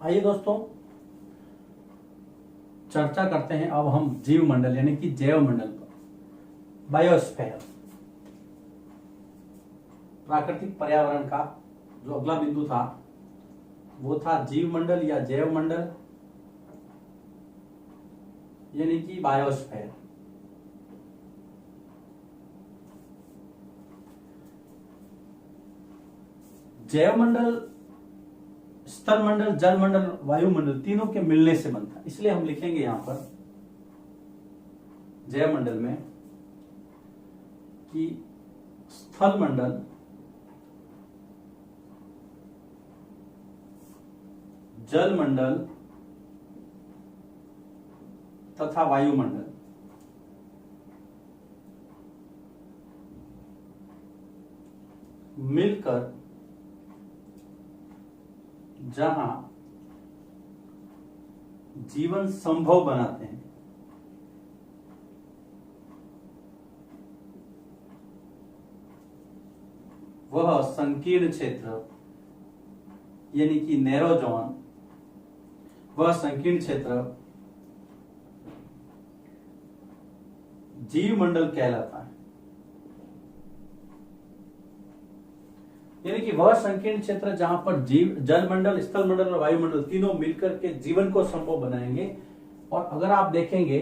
आइए दोस्तों, चर्चा करते हैं अब हम जीव मंडल यानी कि जैव मंडल पर। बायोस्फीयर, प्राकृतिक पर्यावरण का जो अगला बिंदु था वो था जीव मंडल या जैव मंडल यानी कि बायोस्फीयर। जैव मंडल स्थल मंडल, जल मंडल, वायुमंडल तीनों के मिलने से बनता है, इसलिए हम लिखेंगे यहां पर जैव मंडल में कि स्थल मंडल, जल मंडल तथा वायुमंडल मिलकर जहां जीवन संभव बनाते हैं वह संकीर्ण क्षेत्र यानी कि नैरो जोन, वह संकीर्ण क्षेत्र जीव मंडल कहलाता है। यानी कि वह संकीर्ण क्षेत्र जहां पर जीव, जल मंडल, स्थल मंडल और वायुमंडल तीनों मिलकर के जीवन को संभव बनाएंगे। और अगर आप देखेंगे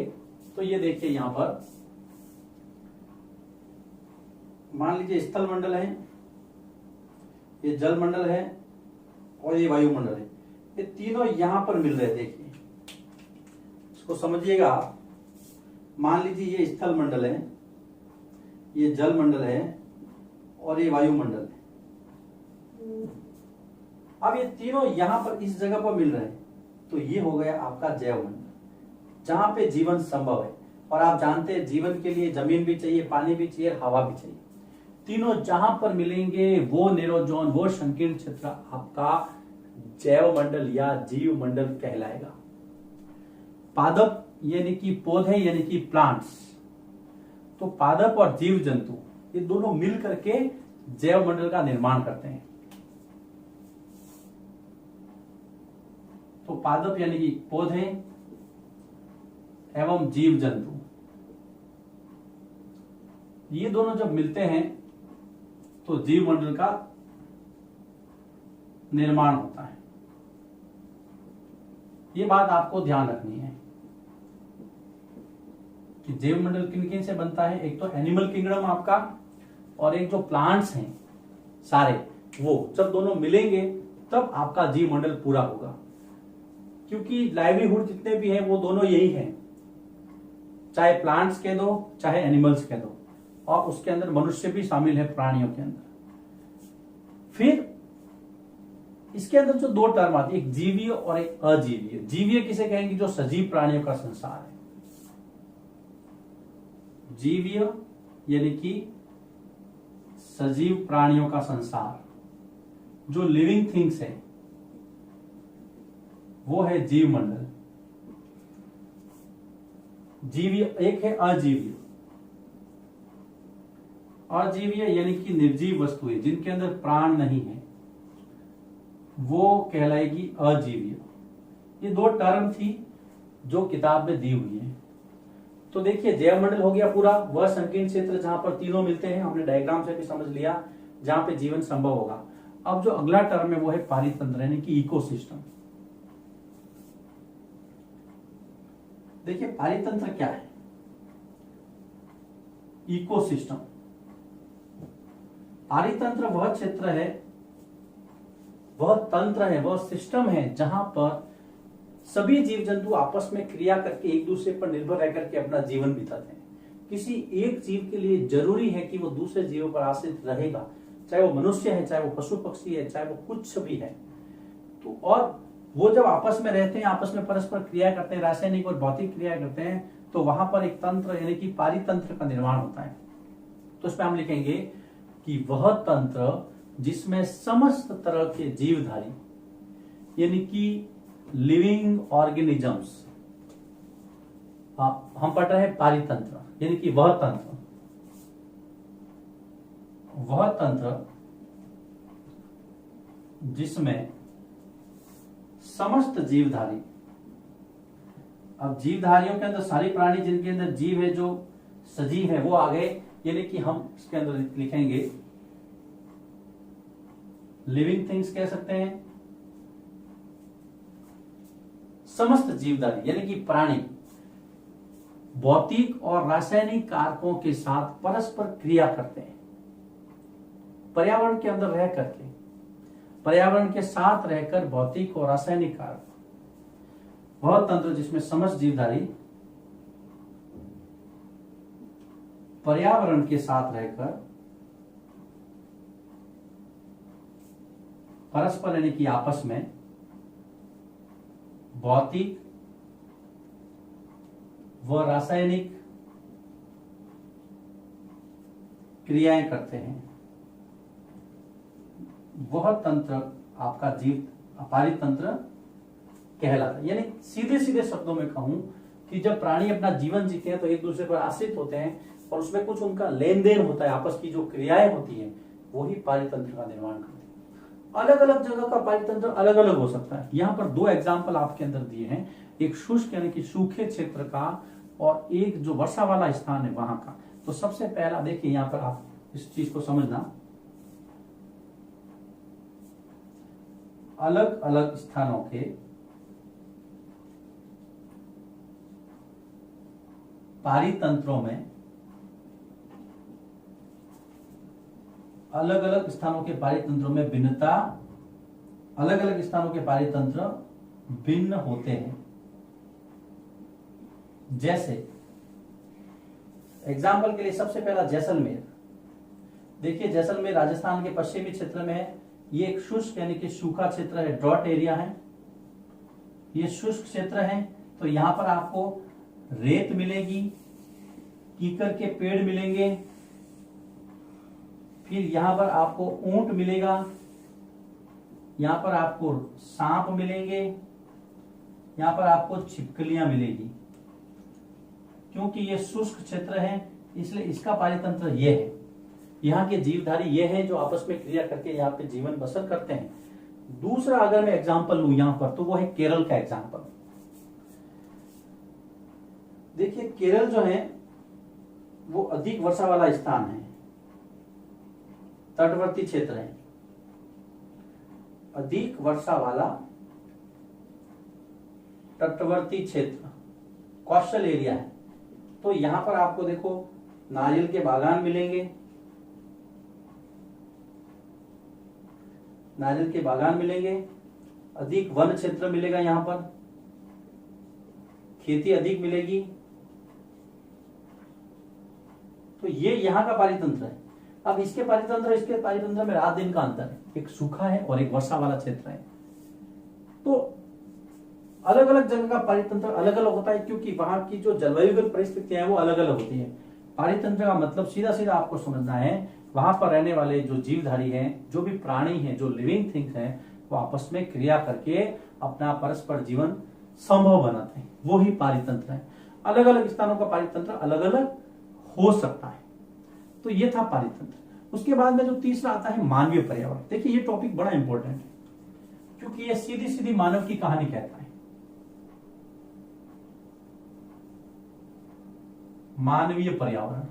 तो ये देखिए यहां पर मान लीजिए स्थल मंडल है, ये जल मंडल है और ये वायुमंडल है, ये तीनों यहां पर मिल रहे हैं। देखिए इसको समझिएगा। मान लीजिए ये स्थल मंडल है, ये जल मंडल है और ये वायुमंडल है। अब ये तीनों यहां पर इस जगह पर मिल रहे हैं, तो ये हो गया आपका जैव मंडल जहां पे जीवन संभव है। और आप जानते हैं जीवन के लिए जमीन भी चाहिए, पानी भी चाहिए, हवा भी चाहिए। तीनों जहां पर मिलेंगे वो नेरोजोन, वो संकीर्ण क्षेत्र आपका जैव मंडल या जीव मंडल कहलाएगा। पादप यानी कि पौधे यानी कि प्लांट्स, तो पादप और जीव जंतु ये दोनों मिल करके जैव मंडल का निर्माण करते हैं। तो पादप यानी कि पौधे एवं जीव जंतु ये दोनों जब मिलते हैं तो जीव मंडल का निर्माण होता है। ये बात आपको ध्यान रखनी है कि जैव मंडल किन किन से बनता है। एक तो एनिमल किंगडम आपका, और एक जो प्लांट्स हैं सारे, वो जब दोनों मिलेंगे तब आपका जीव मंडल पूरा होगा। क्योंकि लाइवलीहुड जितने भी हैं वो दोनों यही हैं, चाहे प्लांट्स कह दो चाहे एनिमल्स कह दो, और उसके अंदर मनुष्य भी शामिल है प्राणियों के अंदर। फिर इसके अंदर जो दो टर्म आती है, एक जीवीय और एक अजीवीय। जीवीय किसे कहेंगे? जो सजीव प्राणियों का संसार है। जीवीय यानी कि सजीव प्राणियों का संसार, जो लिविंग थिंग्स है, वो है जीव मंडल। जीवीय एक है अजीवीय। अजीवीय यानी कि निर्जीव वस्तुएं जिनके अंदर प्राण नहीं है, वो कहलाएगी अजीवीय। ये दो टर्म थी जो किताब में दी हुई है। तो देखिए जैव मंडल हो गया पूरा, वह संकीर्ण क्षेत्र जहां पर तीनों मिलते हैं, हमने डायग्राम से भी समझ लिया, जहां पे जीवन संभव होगा। अब जो अगला टर्म है वो है पारितंत्र यानी कि इकोसिस्टम। देखिए पारितंत्र क्या है? इकोसिस्टम, पारितंत्र वह क्षेत्र है, वह तंत्र है, वह सिस्टम है जहां पर सभी जीव जंतु आपस में क्रिया करके एक दूसरे पर निर्भर रह करके अपना जीवन बिताते हैं। किसी एक जीव के लिए जरूरी है कि वो दूसरे जीवों पर आश्रित रहेगा, चाहे वो मनुष्य है, चाहे वो पशु पक्षी है, चाहे वो कुछ भी है। तो और वो जब आपस में रहते हैं, आपस में परस्पर क्रिया करते हैं, रासायनिक और भौतिक क्रिया करते हैं, तो वहां पर एक तंत्र यानी कि पारितंत्र का निर्माण होता है। तो इसमें हम लिखेंगे कि वह तंत्र जिसमें समस्त तरह के जीवधारी यानी कि लिविंग ऑर्गेनिजम्स, हम पढ़ रहे हैं पारितंत्र यानी कि वह तंत्र जिसमें समस्त जीवधारी। अब जीवधारियों के अंदर सारी प्राणी जिनके अंदर जीव है, जो सजीव है, वो आ गए, यानी कि हम इसके अंदर लिखेंगे लिविंग थिंग्स कह सकते हैं। समस्त जीवधारी यानी कि प्राणी भौतिक और रासायनिक कारकों के साथ परस्पर क्रिया करते हैं, पर्यावरण के अंदर रह करके, पर्यावरण के साथ रहकर भौतिक और रासायनिक कारक, वह तंत्र जिसमें समस्त जीवधारी पर्यावरण के साथ रहकर परस्पर यानी कि आपस में भौतिक व रासायनिक क्रियाएं करते हैं, वह तंत्र आपका जीव अपारित तंत्र कहलाता है। यानी सीधे सीधे शब्दों में कहूं कि जब प्राणी अपना जीवन जीते हैं तो एक दूसरे पर आश्रित होते हैं और उसमें कुछ उनका लेन देन होता है, आपस की जो क्रियाएं होती हैं वही पारितंत्र का निर्माण करते हैं। अलग अलग जगह का पारितंत्र अलग अलग हो सकता है। यहाँ पर दो एग्जाम्पल आपके अंदर दिए हैं, एक शुष्क यानी कि सूखे क्षेत्र का और एक जो वर्षा वाला स्थान है वहां का। तो सबसे पहला देखिए, यहाँ पर आप इस चीज को समझना, अलग अलग स्थानों के पारितंत्रों में, अलग अलग स्थानों के पारितंत्रों में भिन्नता, अलग अलग स्थानों के पारितंत्र भिन्न होते हैं। जैसे एग्जाम्पल के लिए सबसे पहला जैसलमेर। देखिए जैसलमेर राजस्थान के पश्चिमी क्षेत्र में है। ये एक शुष्क यानी कि सूखा क्षेत्र है, ड्रॉट एरिया है। ये शुष्क क्षेत्र है, तो यहां पर आपको रेत मिलेगी, कीकर के पेड़ मिलेंगे, फिर यहां पर आपको ऊंट मिलेगा, यहां पर आपको सांप मिलेंगे, यहां पर आपको छिपकलियां मिलेगी। क्योंकि ये शुष्क क्षेत्र है इसलिए इसका पारितंत्र ये है। यहाँ के जीवधारी ये हैं जो आपस में क्रिया करके यहाँ पे जीवन बसर करते हैं। दूसरा अगर मैं एग्जाम्पल लूं यहाँ पर तो वो है केरल का एग्जाम्पल। देखिए केरल जो है वो अधिक वर्षा वाला स्थान है, तटवर्ती क्षेत्र है, अधिक वर्षा वाला तटवर्ती क्षेत्र, कोस्टल एरिया है। तो यहां पर आपको देखो नारियल के बागान मिलेंगे, नारियल के बागान मिलेंगे, अधिक वन क्षेत्र मिलेगा, यहां पर खेती अधिक मिलेगी। तो ये यहां का पारितंत्र है। अब इसके पारितंत्र में रात दिन का अंतर है, एक सूखा है और एक वर्षा वाला क्षेत्र है। तो अलग अलग जगह का पारितंत्र अलग अलग होता है क्योंकि वहां की जो जलवायुगत परिस्थितियां हैं वो अलग अलग होती है। पारितंत्र का मतलब सीधा सीधा आपको समझना है, वहां पर रहने वाले जो जीवधारी हैं, जो भी प्राणी हैं, जो लिविंग थिंग्स हैं, वो आपस में क्रिया करके अपना परस्पर जीवन संभव बनाते हैं, वो ही पारितंत्र है। अलग अलग स्थानों का पारितंत्र अलग अलग हो सकता है। तो ये था पारितंत्र। उसके बाद में जो तीसरा आता है मानवीय पर्यावरण। देखिए ये टॉपिक बड़ा इंपॉर्टेंट है क्योंकि ये सीधी सीधी मानव की कहानी कहता है। मानवीय पर्यावरण